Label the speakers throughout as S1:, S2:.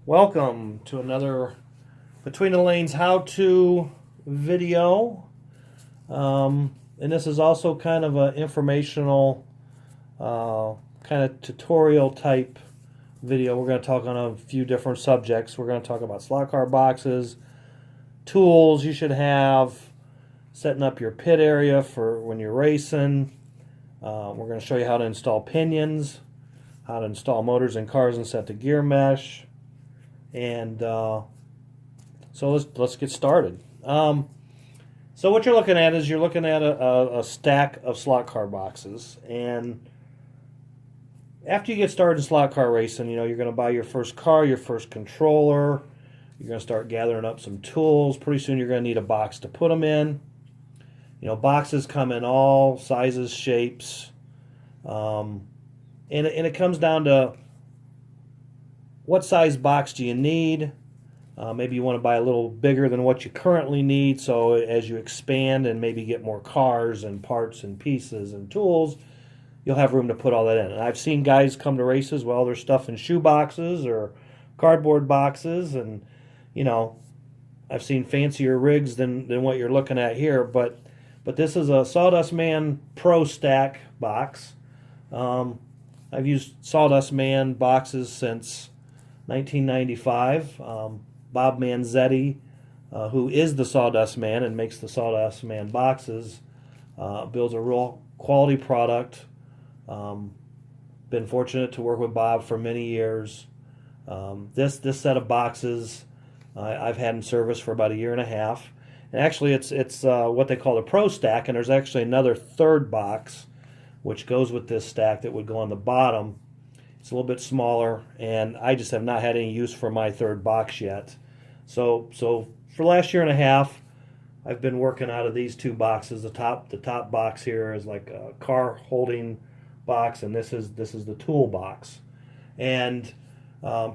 S1: Welcome to another Between the Lanes how-to video. And this is also kind of an informational, kind of tutorial type video. We're going to talk on a few different subjects. We're going to talk about slot car boxes, tools you should have, setting up your pit area for when you're racing. We're going to show you how to install pinions, how to install motors in cars and set the gear mesh. And so let's get started. So what you're looking at is you're looking at a stack of slot car boxes, and after you get started in slot car racing, you're going to buy your first car, your first controller. You're going to start gathering up some tools. Pretty soon you're going to need a box to put them in. Boxes come in all sizes, shapes, and it comes down to what size box do you need. Maybe you want to buy a little bigger than what you currently need, so as you expand and maybe get more cars and parts and pieces and tools, you'll have room to put all that in. And I've seen guys come to races, well, they're stuffing shoe boxes or cardboard boxes, and I've seen fancier rigs than what you're looking at here, but this is a Sawdust Man Pro Stack box. I've used Sawdust Man boxes since 1995. Bob Manzetti, who is the Sawdust Man and makes the Sawdust Man boxes, builds a real quality product. Been fortunate to work with Bob for many years. This set of boxes I've had in service for about a year and a half. And actually, it's what they call a Pro Stack, and there's actually another third box which goes with this stack that would go on the bottom. It's a little bit smaller, and I just have not had any use for my third box yet. So for the last year and a half, I've been working out of these two boxes. The top box here is like a car holding box, and this is the tool box. And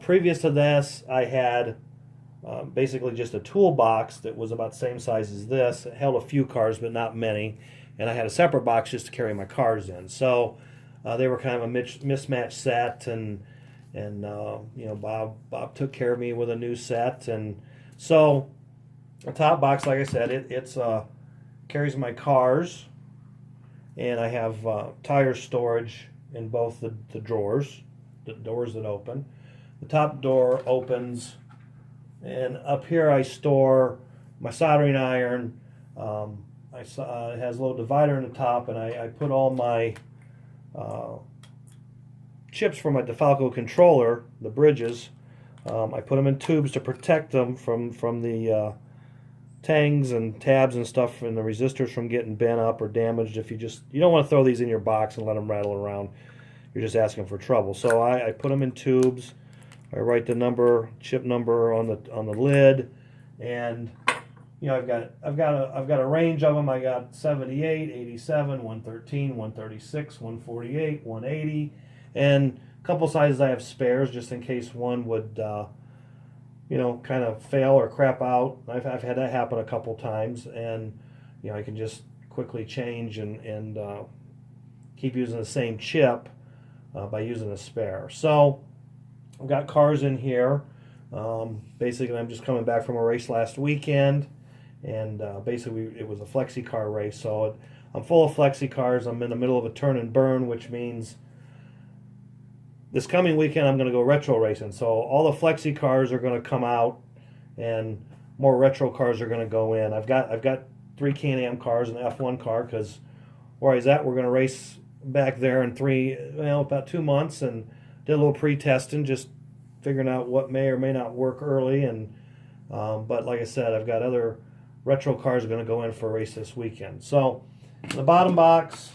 S1: previous to this, I had basically just a tool box that was about the same size as this. It held a few cars, but not many. And I had a separate box just to carry my cars in. So they were kind of a mismatched set, and Bob took care of me with a new set. And so a top box, like I said, it's carries my cars, and I have tire storage in both the drawers, the doors that open. The top door opens, and up here I store my soldering iron. It has a little divider in the top, and I put all my chips for my DeFalco controller, the bridges. I put them in tubes to protect them from the tangs and tabs and stuff, and the resistors from getting bent up or damaged. You don't want to throw these in your box and let them rattle around. You're just asking for trouble. So I put them in tubes. I write the chip number on the lid, and I've got a range of them. I got 78, 87, 113, 136, 148, 180, and a couple sizes I have spares just in case one would kind of fail or crap out. I've had that happen a couple times, and I can just quickly change and keep using the same chip by using a spare. So I've got cars in here. Basically, I'm just coming back from a race last weekend. And basically it was a flexi car race, so I'm full of flexi cars. I'm in the middle of a turn and burn, which means this coming weekend I'm going to go retro racing. So all the flexi cars are going to come out, and more retro cars are going to go in. I've got 3 Can-Am cars and an F1 car, because where I was at, we're going to race back there in about 2 months, and did a little pre-testing, just figuring out what may or may not work early. And but like I said, I've got other retro cars are going to go in for a race this weekend. So the bottom box,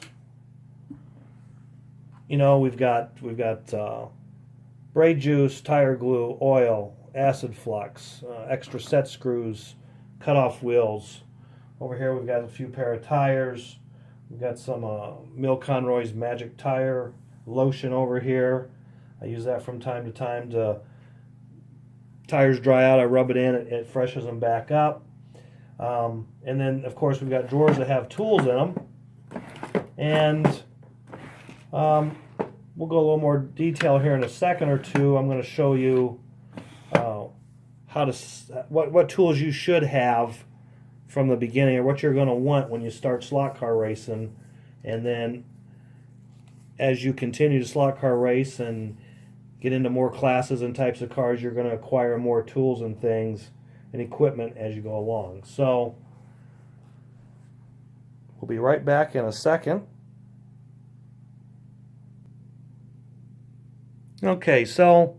S1: we've got braid juice, tire glue, oil, acid flux, extra set screws, cut off wheels. Over here we've got a few pair of tires. We've got some Mill Conroy's Magic Tire lotion over here. I use that from time to time. Tires dry out, I rub it in, it freshens them back up. And then, of course, we've got drawers that have tools in them. And we'll go a little more detail here in a second or two. I'm going to show you how to what tools you should have from the beginning, or what you're going to want when you start slot car racing, and then as you continue to slot car race and get into more classes and types of cars, you're going to acquire more tools and things and equipment as you go along. So we'll be right back in a second. Okay, so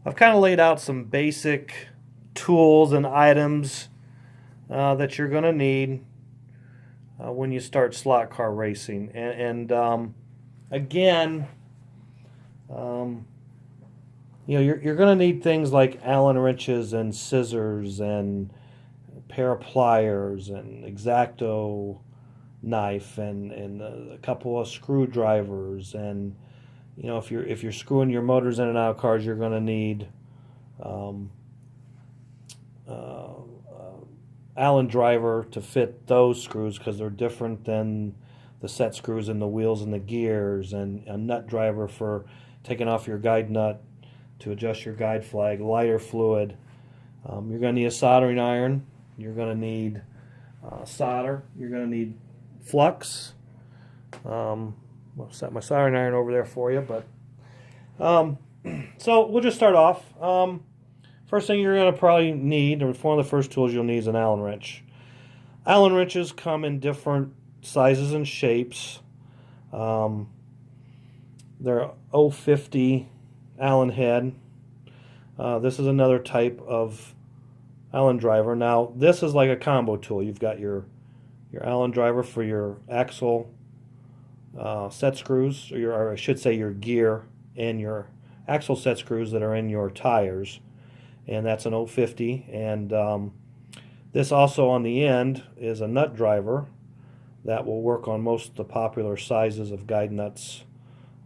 S1: I've kind of laid out some basic tools and items that you're going to need when you start slot car racing. Again, you're going to need things like Allen wrenches and scissors and a pair of pliers and X-Acto knife and a couple of screwdrivers. And if you're screwing your motors in and out of cars, you're going to need Allen driver to fit those screws, because they're different than the set screws in the wheels and the gears, and a nut driver for taking off your guide nut to adjust your guide flag, lighter fluid. You're going to need a soldering iron. You're going to need solder. You're going to need flux. I'll set my soldering iron over there for you. But so we'll just start off. First thing you're going to probably need, or one of the first tools you'll need, is an Allen wrench. Allen wrenches come in different sizes and shapes. They're 050 Allen head. This is another type of Allen driver. Now, this is like a combo tool. You've got your Allen driver for your axle set screws, or I should say your gear and your axle set screws that are in your tires. And that's an 050. And this also on the end is a nut driver that will work on most of the popular sizes of guide nuts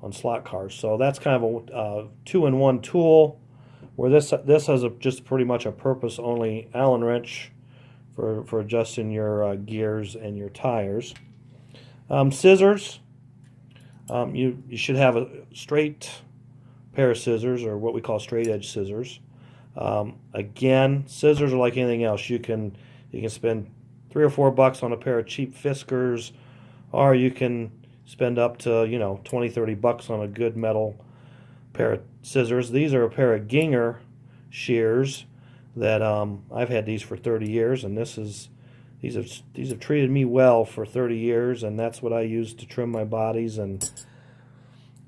S1: on slot cars. So that's kind of a two-in-one tool, where this has just pretty much a purpose-only Allen wrench for adjusting your gears and your tires. Scissors. You should have a straight pair of scissors, or what we call straight edge scissors. Again, scissors are like anything else. You can spend $3 or $4 on a pair of cheap Fiskars, or you can spend up to $20-30 on a good metal pair of scissors. These are a pair of Ginger shears that I've had these for 30 years, and these have treated me well for 30 years, and that's what I use to trim my bodies. And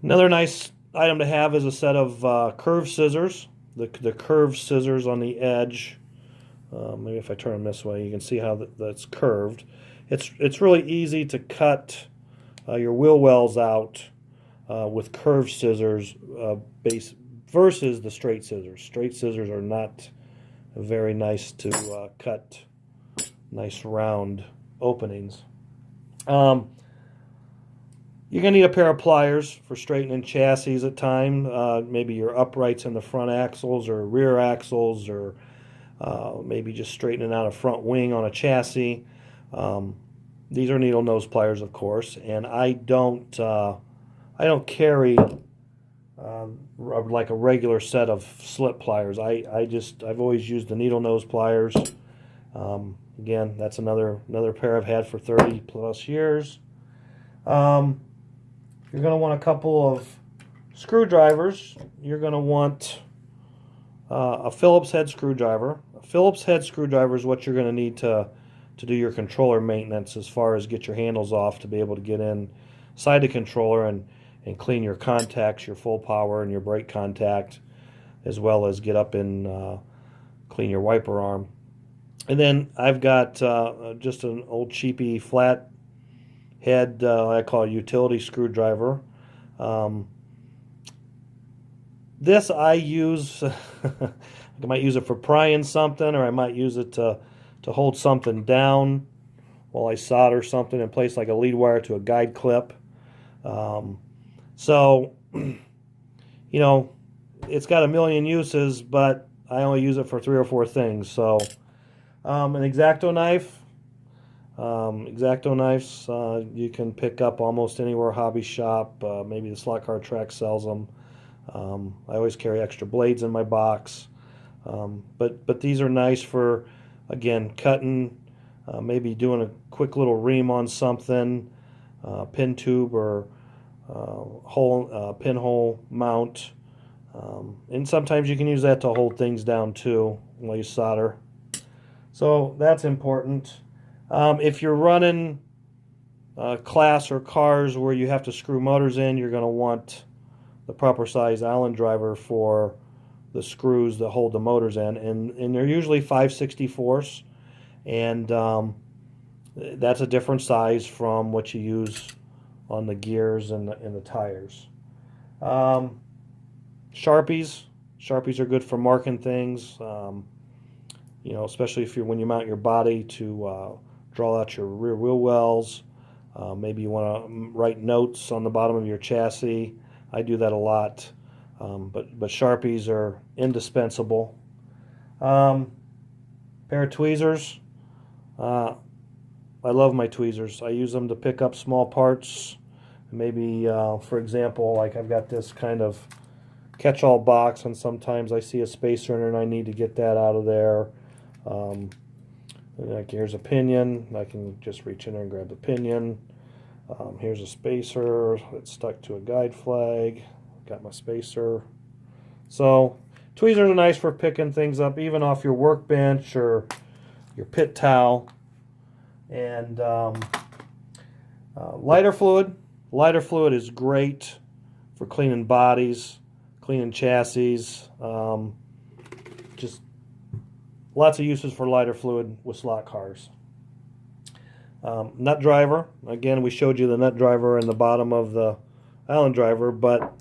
S1: another nice item to have is a set of curved scissors. The curved scissors on the edge. Maybe if I turn them this way, you can see how that's curved. It's really easy to cut your wheel wells out with curved scissors versus the straight scissors. Straight scissors are not very nice to cut nice round openings. You're going to need a pair of pliers for straightening chassis at time. Maybe your uprights in the front axles or rear axles, or maybe just straightening out a front wing on a chassis. These are needle nose pliers, of course, and I don't carry like a regular set of slip pliers. I've always used the needle nose pliers. Again, that's another pair I've had for 30 plus years. You're going to want a couple of screwdrivers. You're going to want a Phillips head screwdriver. A Phillips head screwdriver is what you're going to need to do your controller maintenance, as far as get your handles off to be able to get inside the controller and clean your contacts, your full power and your brake contact, as well as get up and clean your wiper arm. And then I've got just an old cheapy flat head, I call a utility screwdriver. This I use, I might use it for prying something, or I might use it to hold something down while I solder something in place, like a lead wire to a guide clip. So, it's got a million uses, but I only use it for 3 or 4 things. So, an X-Acto knife. X-Acto knives you can pick up almost anywhere, hobby shop, maybe the Slot Car Track sells them. I always carry extra blades in my box. But these are nice for, again, cutting, maybe doing a quick little ream on something, pin tube or pinhole mount. And sometimes you can use that to hold things down too while you solder. So that's important. If you're running class or cars where you have to screw motors in, you're going to want the proper size Allen driver for the screws that hold the motors in, and they're usually 5/64, and that's a different size from what you use on the gears and the tires. Sharpies are good for marking things, you know, especially if when you mount your body to draw out your rear wheel wells. Maybe you want to write notes on the bottom of your chassis. I do that a lot. But Sharpies are indispensable. Pair of tweezers. I love my tweezers. I use them to pick up small parts. Maybe, for example, like I've got this kind of catch-all box, and sometimes I see a spacer in it and I need to get that out of there. Like here's a pinion. I can just reach in there and grab the pinion. Here's a spacer. It's stuck to a guide flag. Got my spacer. So tweezers are nice for picking things up, even off your workbench or your pit towel. And lighter fluid. Lighter fluid is great for cleaning bodies, cleaning chassis. Just lots of uses for lighter fluid with slot cars. Nut driver. Again, we showed you the nut driver in the bottom of the Allen driver, but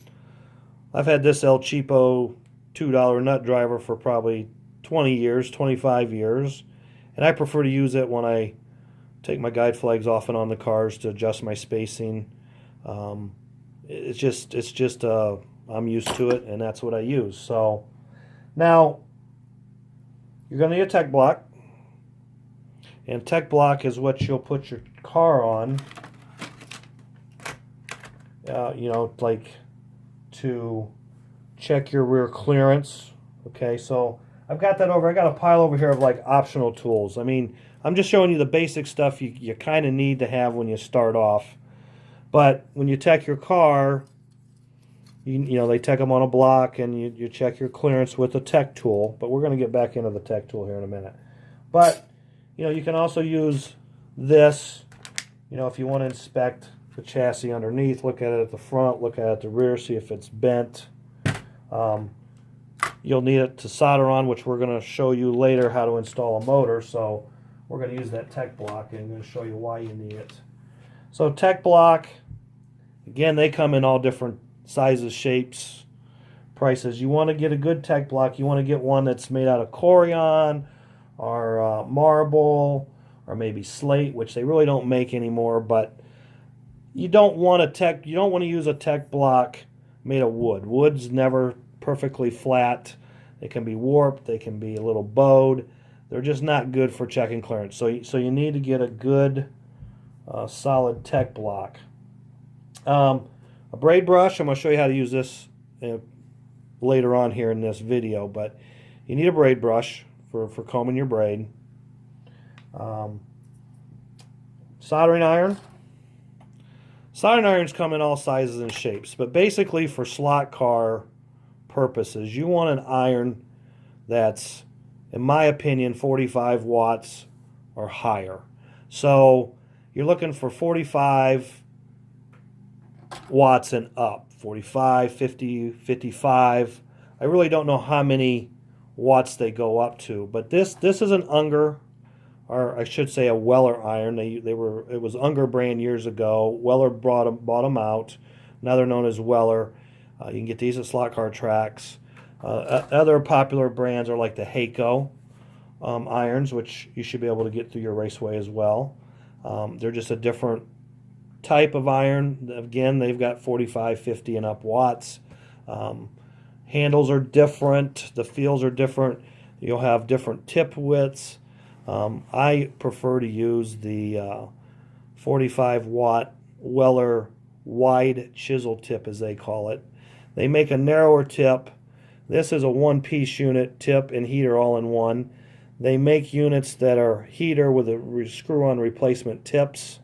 S1: I've had this El Cheapo $2 nut driver for probably 20 years, 25 years, and I prefer to use it when I take my guide flags off and on the cars to adjust my spacing. It's just I'm used to it, and that's what I use. So now you're going to need a tech block, and tech block is what you'll put your car on. You know, like to check your rear clearance. Okay, so I've got that over. I got a pile over here of like optional tools. I mean, I'm just showing you the basic stuff you kind of need to have when you start off. But when you tech your car, you know, they tech them on a block, and you check your clearance with a tech tool. But we're going to get back into the tech tool here in a minute. But, you know, you can also use this, you know, if you want to inspect the chassis underneath, look at it at the front, look at it at the rear, see if it's bent. You'll need it to solder on, which we're going to show you later how to install a motor. So we're going to use that tech block, and I'm going to show you why you need it. So tech block, again, they come in all different sizes, shapes, prices. You want to get a good tech block. You want to get one that's made out of Corian or marble or maybe slate, which they really don't make anymore. But you don't want to use a tech block made of wood. Wood's never perfectly flat. They can be warped. They can be a little bowed. They're just not good for checking clearance. So you need to get a good solid tech block. A braid brush. I'm going to show you how to use this later on here in this video. But you need a braid brush for combing your braid. Soldering iron. Soldering irons come in all sizes and shapes, but basically for slot car purposes, you want an iron that's, in my opinion, 45 watts or higher. So you're looking for 45 watts and up, 45, 50, 55. I really don't know how many watts they go up to, but this is an Unger, or I should say a Weller iron. It was Unger brand years ago. Weller bought them out. Now they're known as Weller. You can get these at slot car tracks. Other popular brands are like the Heiko irons, which you should be able to get through your raceway as well. They're just a different type of iron. Again, they've got 45, 50 and up watts. Handles are different. The feels are different. You'll have different tip widths. I prefer to use the 45 watt Weller wide chisel tip, as they call it. They make a narrower tip This is a one-piece unit, tip and heater all in one. They make units that are heater with a screw-on replacement tips.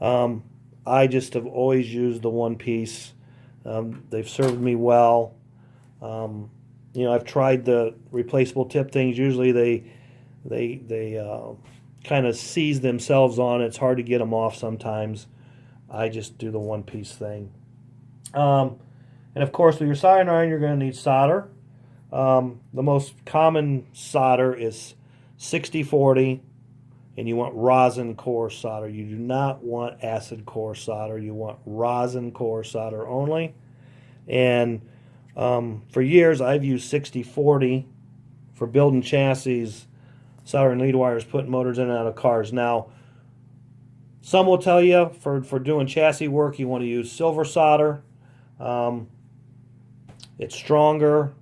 S1: I just have always used the one piece. They've served me well. I've tried the replaceable tip things. Usually they kind of seize themselves on. It's hard to get them off sometimes. I just do the one piece thing. And of course, with your soldering iron, you're going to need solder. The most common solder is 60/40, and you want rosin core solder. You do not want acid core solder. You want rosin core solder only. And for years, I've used 60/40 for building chassis, soldering lead wires, putting motors in and out of cars. Now, some will tell you for doing chassis work, you want to use silver solder. It's stronger.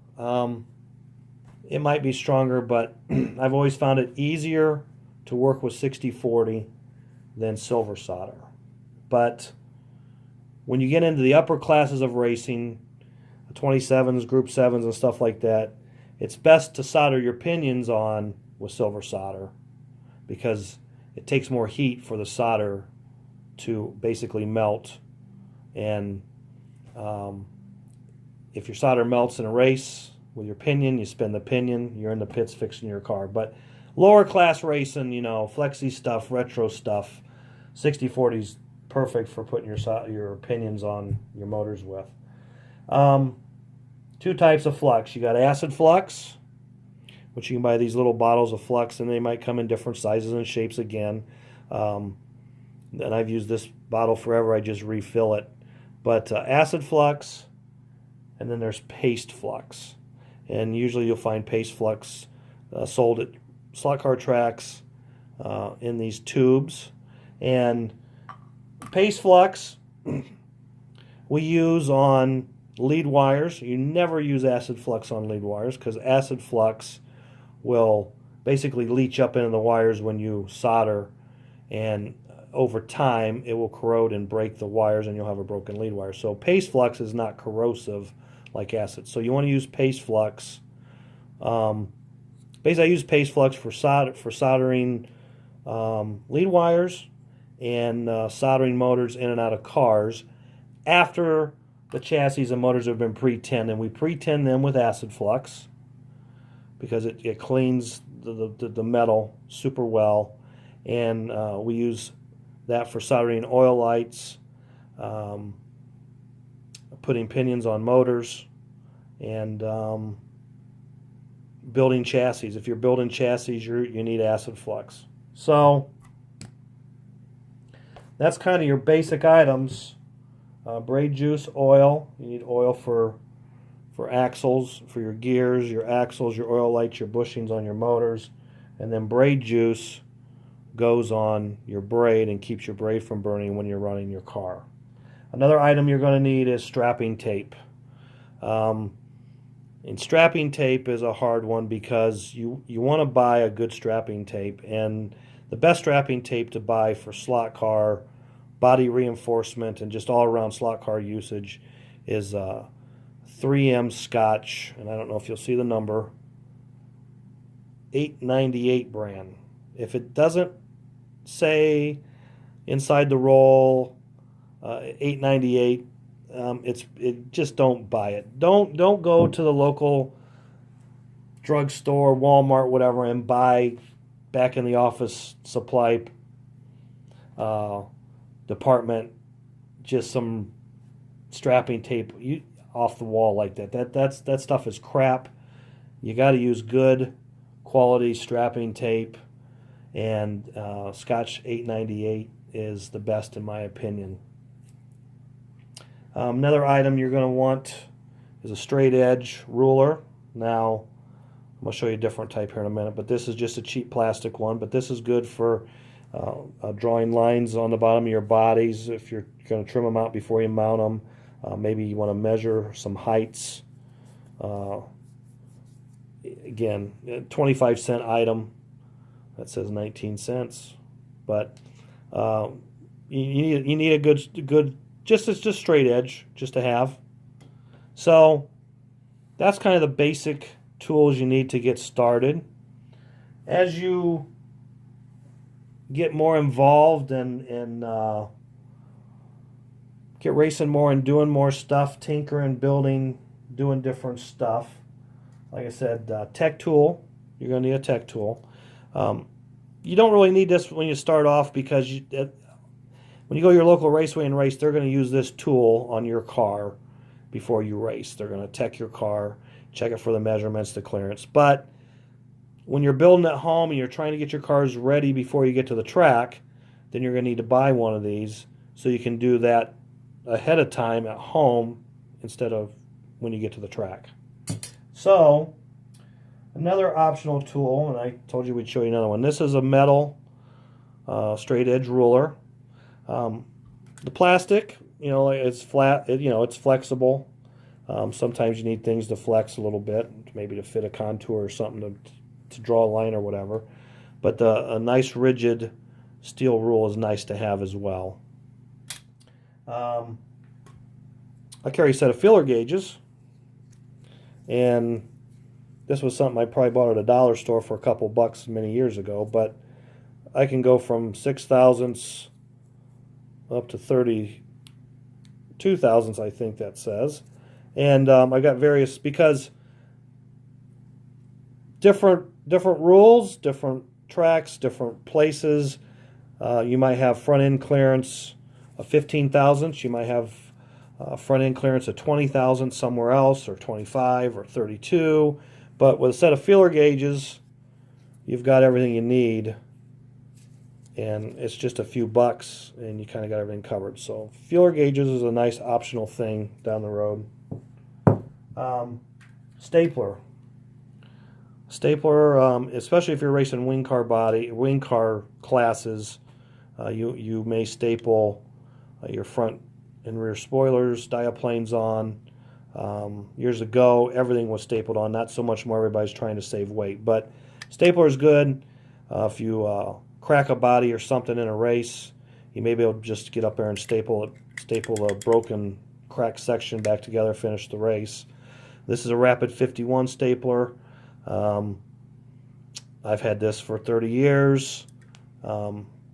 S1: It might be stronger, but I've always found it easier to work with 60/40 than silver solder. But when you get into the upper classes of racing, 27s, Group 7s, and stuff like that, it's best to solder your pinions on with silver solder because it takes more heat for the solder to basically melt. And if your solder melts in a race with your pinion, you spin the pinion, you're in the pits fixing your car. But lower class racing, flexi stuff, retro stuff, 60/40 is perfect for putting your pinions on your motors with. Two types of flux. You got acid flux, which you can buy these little bottles of flux, and they might come in different sizes and shapes again. And I've used this bottle forever. I just refill it. But acid flux, and then there's paste flux. And usually you'll find paste flux sold at slot car tracks in these tubes. And paste flux we use on lead wires. You never use acid flux on lead wires because acid flux will basically leach up into the wires when you solder, and over time it will corrode and break the wires and you'll have a broken lead wire. So paste flux is not corrosive like acid. So you want to use paste flux. Basically I use paste flux for soldering lead wires and soldering motors in and out of cars after the chassis and motors have been pre-tinned, and we pre-tin them with acid flux because it cleans the metal super well, and we use that for soldering oil lights, putting pinions on motors, and building chassis. If you're building chassis, you need acid flux. So that's kind of your basic items. Braid juice, oil. You need oil for axles, for your gears, your axles, your oil lights, your bushings on your motors. And then braid juice goes on your braid and keeps your braid from burning when you're running your car. Another item you're going to need is strapping tape. And strapping tape is a hard one because you want to buy a good strapping tape. And the best strapping tape to buy for slot car, body reinforcement, and just all-around slot car usage is 3M Scotch, and I don't know if you'll see the number, 898 brand. If it doesn't say inside the roll 898, just don't buy it. Don't go to the local drugstore, Walmart, whatever, and buy back in the office supply department just some strapping tape off the wall like that. That stuff is crap. You got to use good quality strapping tape, and Scotch 898 is the best in my opinion. Another item you're going to want is a straight edge ruler. Now I'm going to show you a different type here in a minute, but this is just a cheap plastic one, but this is good for drawing lines on the bottom of your bodies if you're going to trim them out before you mount them. Maybe you want to measure some heights. Again, 25-cent item. That says 19 cents. But you need a good just straight edge just to have. So that's kind of the basic tools you need to get started. As you get more involved and get racing more and doing more stuff, tinkering, building, doing different stuff. Like I said, tech tool. You're going to need a tech tool. You don't really need this when you start off because when you go to your local raceway and race, they're going to use this tool on your car before you race. They're going to tech your car, check it for the measurements, the clearance. But when you're building at home and you're trying to get your cars ready before you get to the track, then you're going to need to buy one of these so you can do that ahead of time at home instead of when you get to the track. So, another optional tool, and I told you we'd show you another one. This is a metal straight edge ruler. The plastic, it's flat, it's flexible. Sometimes you need things to flex a little bit, maybe to fit a contour or something to draw a line or whatever. But a nice rigid steel rule is nice to have as well. I carry a set of feeler gauges, and this was something I probably bought at a dollar store for a couple bucks many years ago, but I can go from 6 thousandths up to 32 thousandths, I think that says. And I got various, because different rules, different tracks, different places. You might have front end clearance of 15 thousandths. You might have front end clearance of 20 thousandths somewhere else, or 25 or 32. But with a set of feeler gauges, you've got everything you need, and it's just a few bucks, and you kind of got everything covered. So feeler gauges is a nice optional thing down the road. Stapler. Especially if you're racing wing car classes, you may staple your front and rear spoilers, diaplanes on. Years ago, everything was stapled on, not so much more. Everybody's trying to save weight, but stapler is good. If you crack a body or something in a race, you may be able to just get up there and staple a broken, cracked section back together, finish the race. This is a Rapid 51 stapler. I've had this for 30 years.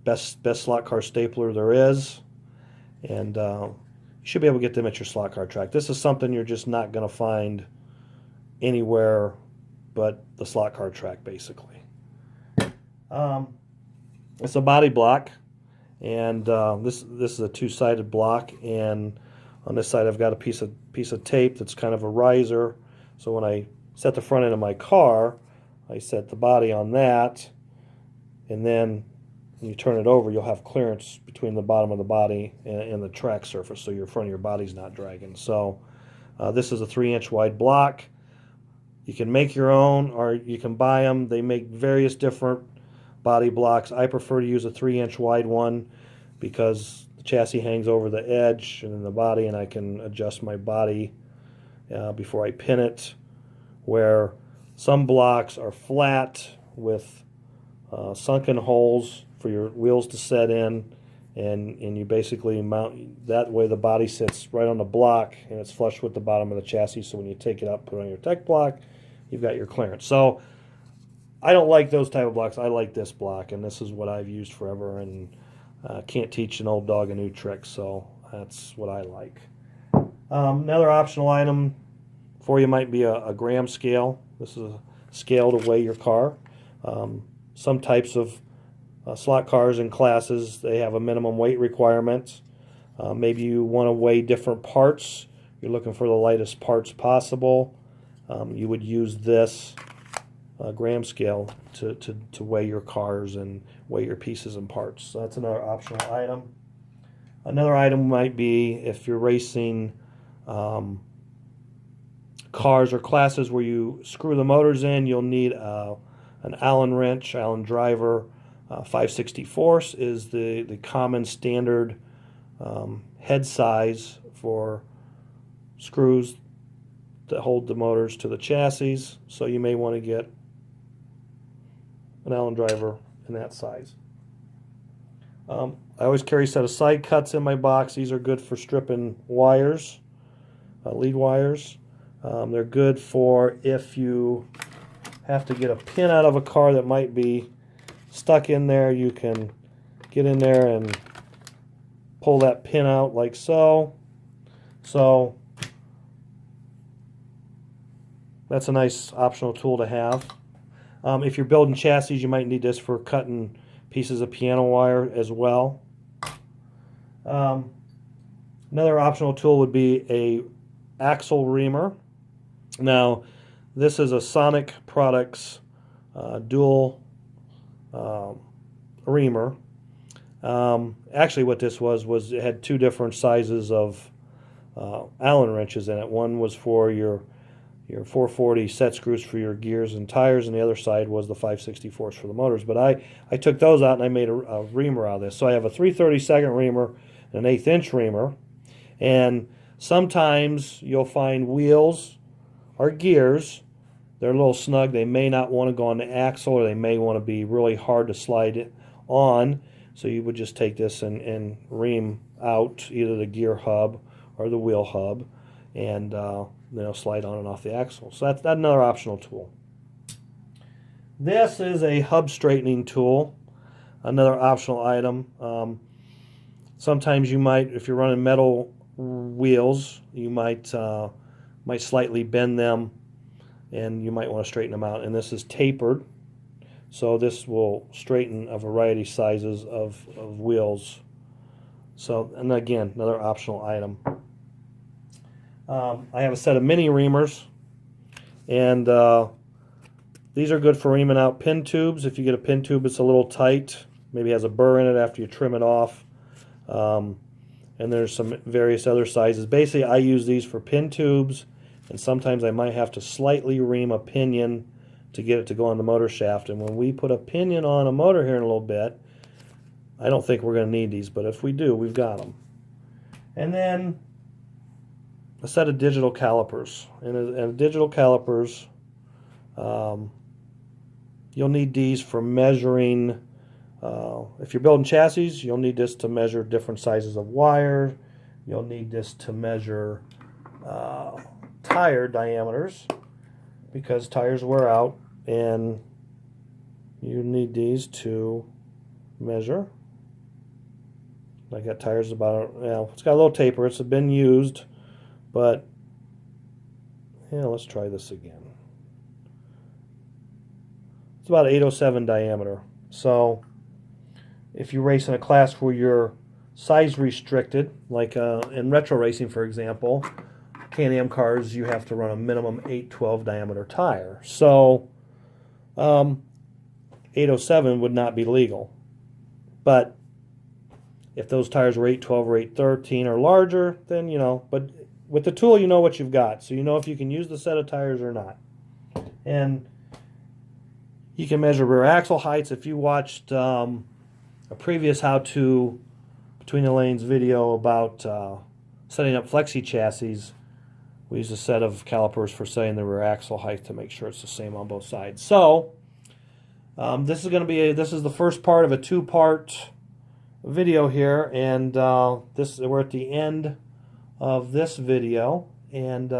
S1: Best slot car stapler there is, and you should be able to get them at your slot car track. This is something you're just not going to find anywhere but the slot car track, basically. It's a body block, and this is a two-sided block, and on this side I've got a piece of tape that's kind of a riser. So when I set the front end of my car, I set the body on that, and then when you turn it over, you'll have clearance between the bottom of the body and the track surface, so your front of your body's not dragging. So this is a 3-inch wide block. You can make your own, or you can buy them. They make various different body blocks. I prefer to use a 3-inch wide one because the chassis hangs over the edge and then the body, and I can adjust my body before I pin it, where some blocks are flat with sunken holes for your wheels to set in, and you basically mount that way. The body sits right on the block and it's flush with the bottom of the chassis, so when you take it up, put it on your tech block, you've got your clearance. So I don't like those type of blocks. I like this block, and this is what I've used forever, and can't teach an old dog a new trick, so that's what I like. Another optional item for you might be a gram scale. This is a scale to weigh your car. Some types of slot cars and classes, they have a minimum weight requirement. Maybe you want to weigh different parts. You're looking for the lightest parts possible. You would use this gram scale to weigh your cars and weigh your pieces and parts. So that's another optional item. Another item might be if you're racing cars or classes where you screw the motors in, you'll need an Allen wrench, Allen driver. 5/64 is the common standard head size for screws that hold the motors to the chassis, so you may want to get an Allen driver in that size. I always carry a set of side cuts in my box. These are good for stripping wires, lead wires. They're good for if you have to get a pin out of a car that might be stuck in there. You can get in there and pull that pin out like so. So that's a nice optional tool to have. If you're building chassis, you might need this for cutting pieces of piano wire as well. Another optional tool would be a axle reamer. Now, this is a Sonic Products dual reamer. Actually, what this was it had two different sizes of Allen wrenches in it. One was for your 440 set screws for your gears and tires, and the other side was the 5/64 for the motors. But I took those out and I made a reamer out of this. So I have a 3/32 reamer and an 1/8 inch reamer. And sometimes you'll find wheels or gears, they're a little snug. They may not want to go on the axle, or they may want to be really hard to slide it on. So you would just take this and ream out either the gear hub or the wheel hub, and slide on and off the axle. So that's another optional tool. This is a hub straightening tool, another optional item. Sometimes you might, if you're running metal wheels, you might slightly bend them, and you might want to straighten them out. And this is tapered, so this will straighten a variety of sizes of wheels. So, and again, another optional item. I have a set of mini reamers, and these are good for reaming out pin tubes. If you get a pin tube that's a little tight, maybe has a burr in it after you trim it off. And there's some various other sizes. Basically, I use these for pin tubes, and sometimes I might have to slightly ream a pinion to get it to go on the motor shaft. And when we put a pinion on a motor here in a little bit, I don't think we're going to need these, but if we do, we've got them. And then a set of digital calipers. And digital calipers, you'll need these for measuring. If you're building chassis, you'll need this to measure different sizes of wire. You'll need this to measure tire diameters, because tires wear out, and you need these to measure. I got tires about, it's got a little taper. It's been used, but let's try this again. It's about 807 diameter. So if you race in a class where you're size restricted, like in retro racing, for example, Can-Am cars, you have to run a minimum 812 diameter tire. So 807 would not be legal. But if those tires were 812 or 813 or larger, then but with the tool you know what you've got. So you know if you can use the set of tires or not. And you can measure rear axle heights. If you watched a previous how-to Between the Lanes video about setting up flexi chassis, we use a set of calipers for setting the rear axle height to make sure it's the same on both sides. So this is the first part of a two-part video here, and we're at the end of this video, and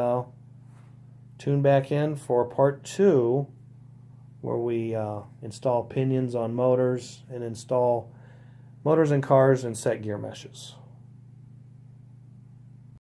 S1: tune back in for part 2, where we install pinions on motors and install motors in cars and set gear meshes.